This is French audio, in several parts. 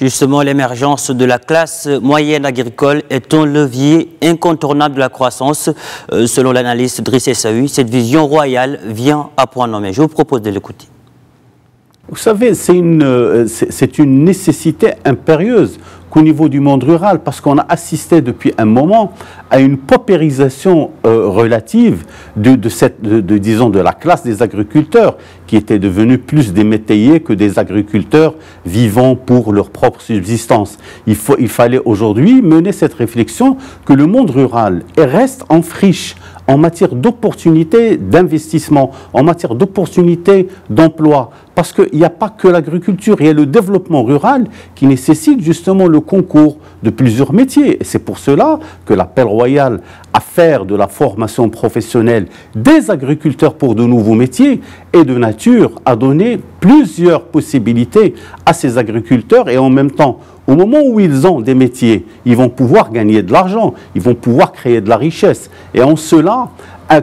Justement, l'émergence de la classe moyenne agricole est un levier incontournable de la croissance. Selon l'analyste Driss Saoui, cette vision royale vient à point nommé. Je vous propose de l'écouter. Vous savez, c'est une nécessité impérieuse qu'au niveau du monde rural, parce qu'on a assisté depuis un moment à une paupérisation relative disons, de la classe des agriculteurs, qui étaient devenus plus des métayers que des agriculteurs vivant pour leur propre subsistance. Il fallait aujourd'hui mener cette réflexion que le monde rural reste en friche en matière d'opportunités d'investissement, en matière d'opportunités d'emploi. Parce qu'il n'y a pas que l'agriculture, il y a le développement rural qui nécessite justement le concours de plusieurs métiers. Et c'est pour cela que l'appel royal à faire de la formation professionnelle des agriculteurs pour de nouveaux métiers est de nature à donner plusieurs possibilités à ces agriculteurs et en même temps, au moment où ils ont des métiers, ils vont pouvoir gagner de l'argent, ils vont pouvoir créer de la richesse. Et en cela,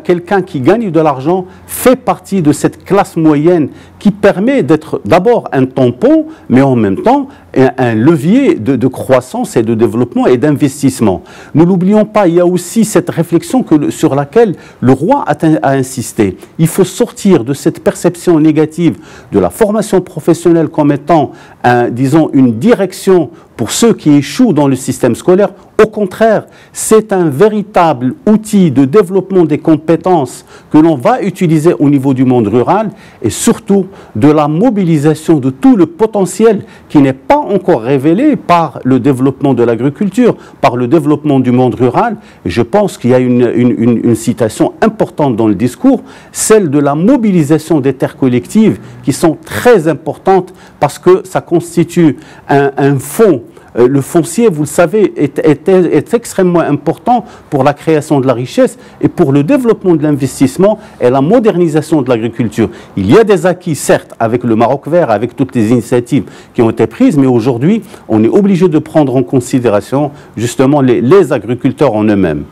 quelqu'un qui gagne de l'argent fait partie de cette classe moyenne qui permet d'être d'abord un tampon, mais en même temps un levier de croissance et de développement et d'investissement. Ne l'oublions pas, il y a aussi cette réflexion sur laquelle le roi a insisté. Il faut sortir de cette perception négative de la formation professionnelle comme étant, disons, une direction pour ceux qui échouent dans le système scolaire. Au contraire, c'est un véritable outil de développement des compétences que l'on va utiliser au niveau du monde rural et surtout de la mobilisation de tout le potentiel qui n'est pas encore révélé par le développement de l'agriculture, par le développement du monde rural. Et je pense qu'il y a une citation importante dans le discours, celle de la mobilisation des terres collectives qui sont très importantes parce que ça constitue un fonds. Le foncier, vous le savez, est extrêmement important pour la création de la richesse et pour le développement de l'investissement et la modernisation de l'agriculture. Il y a des acquis, certes, avec le Maroc vert, avec toutes les initiatives qui ont été prises, mais aujourd'hui, on est obligé de prendre en considération justement les agriculteurs en eux-mêmes.